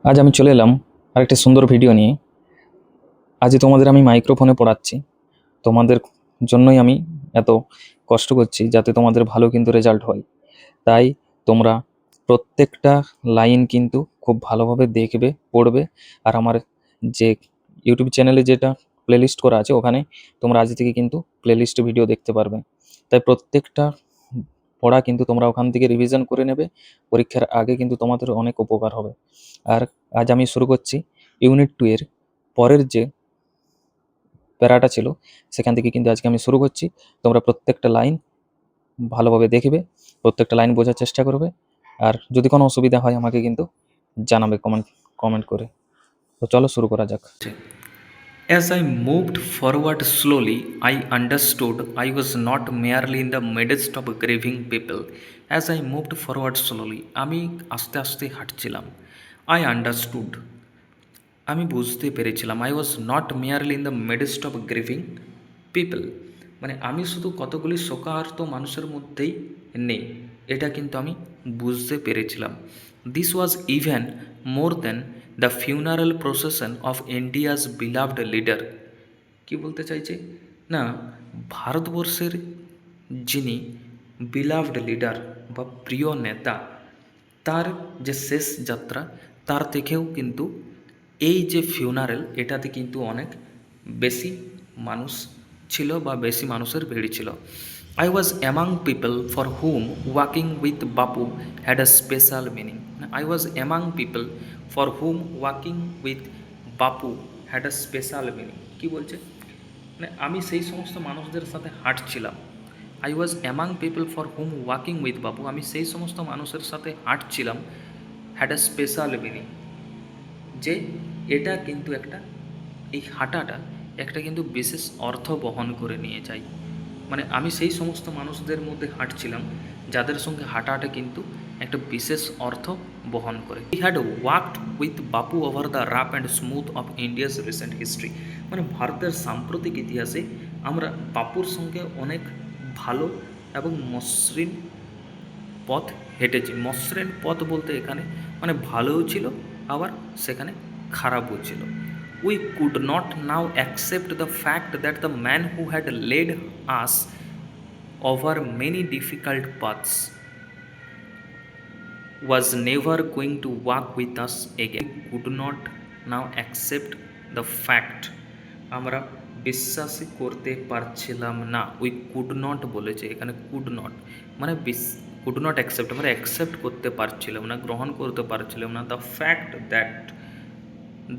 আজ আমি চলে এলাম আরেকটি সুন্দর ভিডিও নিয়ে। আজ তোমাদের আমি মাইক্রোফোনে পড়াচ্ছি। তোমাদের জন্যই আমি এত কষ্ট করছি, যাতে তোমাদের ভালো কিন্তু রেজাল্ট হয়। তাই তোমরা প্রত্যেকটা লাইন কিন্তু খুব ভালোভাবে দেখবে, পড়বে। আর আমার যে ইউটিউব চ্যানেলে যেটা প্লেলিস্ট করা আছে, ওখানে তোমরা আজ থেকে কিন্তু প্লেলিস্ট ভিডিও দেখতে পারবে। তাই প্রত্যেকটা পড়া কিন্তু তোমরা ওখান থেকে রিভিশন করে নেবে। পরীক্ষার আগে কিন্তু তোমাদের অনেক উপকার হবে। আর আজ আমি শুরু করছি ইউনিট 2 এর পরের যে প্যারাটা ছিল, সেখান থেকে কিন্তু আজকে আমি শুরু করছি। তোমরা প্রত্যেকটা লাইন ভালোভাবে দেখবে, প্রত্যেকটা লাইন বোঝার চেষ্টা করবে। আর যদি কোনো অসুবিধা হয় আমাকে কিন্তু জানাবে কমেন্ট করে। তো চলো শুরু করা যাক। As I moved forward slowly, I understood I was not merely in the midst of grieving people. As I moved forward slowly, আমি আস্তে আস্তে হাঁটছিলাম। I understood, আমি বুঝতে পেরেছিলাম। I was not merely in the midst of grieving people, মানে আমি শুধু কতগুলি শোকার্ত মানুষের মধ্যেই নেই, এটা কিন্তু আমি বুঝতে পেরেছিলাম। This was even more than the funeral procession of India's beloved leader. কি বলতে চাইছে না, ভারতবর্ষের যিনি বিলাভড লিডার বা প্রিয় নেতা, তার যে শেষ যাত্রা, তার থেকেও কিন্তু এই যে ফিউনারেল, এটাতে কিন্তু অনেক বেশি মানুষ ছিল বা বেশি মানুষের ভিড় ছিল। I was among people for whom walking with Bapu had a special meaning. I was among people for whom walking with Bapu had a special meaning. কী বলছে, মানে আমি সেই সমস্ত মানুষদের সাথে হাঁটছিলাম। I was among people for whom walking with Bapu, আমি সেই সমস্ত মানুষের সাথে হাঁটছিলাম। হ্যাড আ স্পেশাল মিনিং, যে এটা কিন্তু একটা, এই হাঁটাটা একটা কিন্তু বিশেষ অর্থ বহন করে নিয়ে যায়। মানে আমি সেই সমস্ত মানুষদের মধ্যে হাঁটছিলাম যাদের সঙ্গে হাঁটাটা কিন্তু একটা বিশেষ অর্থ বহন করে। We had walked with Bapu over the rough and smooth of India's recent history. মানে ভারতের সাম্প্রতিক ইতিহাসে আমরা বাপুর সঙ্গে অনেক ভালো এবং মসৃণ পথ হেঁটেছি। মসৃণ পথ বলতে এখানে মানে ভালোও ছিল, আবার সেখানে খারাপও ছিল। We could not now accept the fact that the man who had led us over many difficult paths was never going to walk with us again. We could not now accept the fact, আমরা বিশ্বাসই করতে পারছিলাম না। We could not বলেছে এখানে, could not মানে could not accept, আমরা accept করতে পারছিলাম না, গ্রহণ করতে পারছিলাম না। The fact that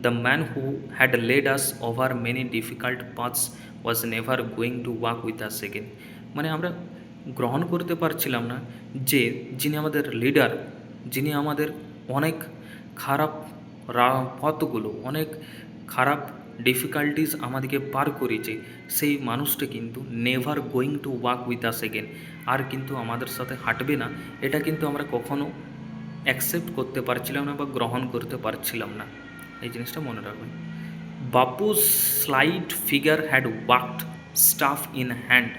the man who had led us over many difficult paths was never going to walk with us again. মানে আমরা গ্রহণ করতে পারছিলাম না যে যিনি আমাদের লিডার, যিনি আমাদের অনেক খারাপ পথগুলো, অনেক খারাপ ডিফিকাল্টিস আমাদেরকে পার করেছে, সেই মানুষটা কিন্তু never going to walk with us again, আর কিন্তু আমাদের সাথে হাঁটবে না, এটা কিন্তু আমরা কখনো অ্যাকসেপ্ট করতে পারছিলাম না বা গ্রহণ করতে পারছিলাম না। এই জিনিসটা মনে রাখবেন। বাপু's slight figure had walked staff in hand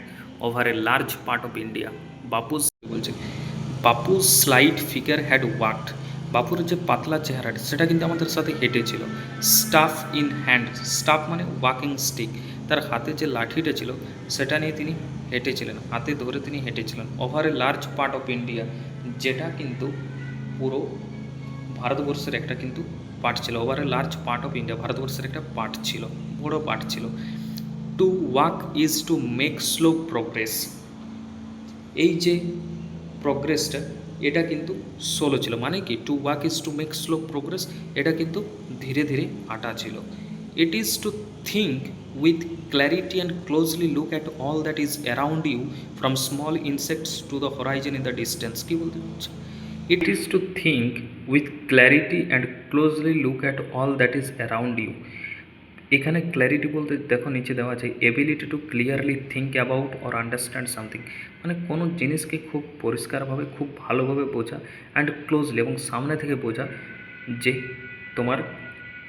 over a large part of India. Bapu's বলছে, বাপু's slight figure had walked, বাপুর যে পাতলা চেহারাটা সেটা কিন্তু আমাদের সাথে হেঁটেছিল। স্টাফ ইন হ্যান্ড, স্টাফ মানে ওয়াকিং স্টিক, তার হাতে যে লাঠিটা ছিল সেটা নিয়ে তিনি হেঁটেছিলেন, হাতে ধরে তিনি হেঁটেছিলেন। Over a large part of India, যেটা কিন্তু পুরো ভারতবর্ষের একটা কিন্তু পার্ট ছিল। Over a large part of India, ভারতবর্ষের একটা পার্ট ছিল, বড় পার্ট ছিল। To walk is to make slow progress, এই যে প্রোগ্রেসটা এটা কিন্তু স্লো ছিল। মানে কি, to walk is to make slow progress, এটা কিন্তু ধীরে ধীরে হাঁটা ছিল। It is to think with clarity and closely look at all that is around you from small insects to the horizon in the distance. কী বলতে চাচ্ছে, it is to think with clarity and closely look at all that is around you. এখানে clarity বলতে দেখো নিচে দেওয়া আছে ability to clearly think about or understand something, মানে কোনো জিনিসকে খুব পরিষ্কারভাবে, খুব ভালোভাবে বোঝা, অ্যান্ড ক্লোজলি এবং সামনে থেকে বোঝা যে তোমার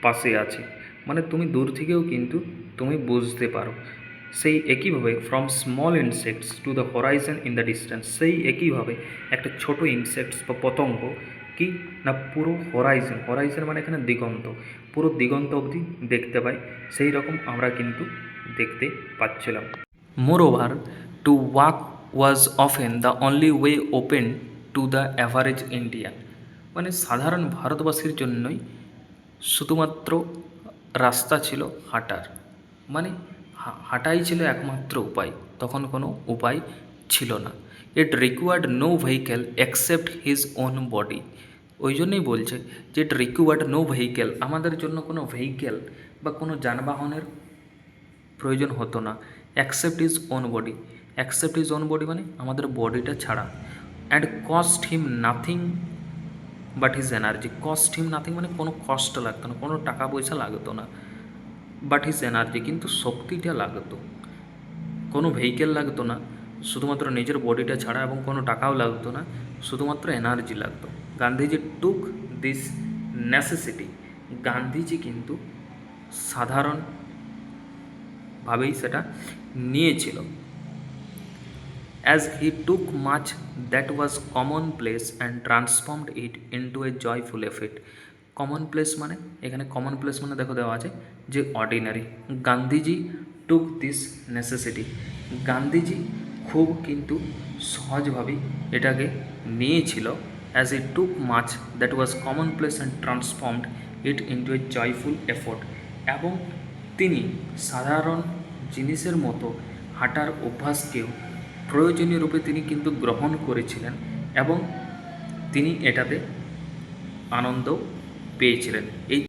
পাশে আছে, মানে তুমি দূর থেকেও কিন্তু তুমি বুঝতে পারো। সেই একইভাবে from small insects to the horizon in the distance, সেই একইভাবে একটা ছোট ইনসেক্টস বা পতঙ্গ কি না পুরো হরাইজন, হরাইজন মানে এখানে দিগন্ত, পুরো দিগন্ত অবধি দেখতে পাই, সেই রকম আমরা কিন্তু দেখতে পাচ্ছিলাম। Moreover to walk was often the only way open to the average Indian, মানে সাধারণ ভারতবাসীর জন্যই শুধুমাত্র রাস্তা ছিল হাঁটার, মানে হাঁটাই ছিল একমাত্র উপায়, তখন কোনো উপায় ছিল না। It required no vehicle except his own body, ওই জন্যই বলছে যে ইট রিকোয়ার্ড নো ভেহিক্যাল, আমাদের জন্য কোনো ভেহিক্যাল বা কোনো যানবাহনের প্রয়োজন হতো না। Accept is own body, accept is own body মানে আমাদের বডিটা ছাড়া। And cost him nothing but his energy, cost him nothing মানে কোনো কষ্ট লাগতো না, কোনো টাকা পয়সা লাগতো না, বাট হিজ এনার্জি কিন্তু শক্তিটা লাগতো, কোনো ভেহিকেল লাগতো না, শুধুমাত্র নিজের বডিটা ছাড়া, এবং কোনো টাকাও লাগতো না, শুধুমাত্র এনার্জি লাগতো। গান্ধীজি টুক দিস নেসেসিটি, গান্ধীজি কিন্তু সাধারণভাবেই সেটা নিয়েছিল। As he took much that was commonplace and transformed it into a joyful effect. commonplace মানে এখানে commonplace মানে দেখো দেওয়া আছে যে ordinary. Gandhiji took this necessity, Gandhiji খুব কিন্তু সহজভাবেই এটাকে নিয়েছিল। As he took much that was commonplace and transformed it into a joyful effort, এবং তিনি সাধারণ জিনিসের মতো হাঁটার অভ্যাসকেও প্রয়োজনীয় রূপে তিনি কিন্তু গ্রহণ করেছিলেন, এবং তিনি এটাতে আনন্দ পেয়েছিলেন। এই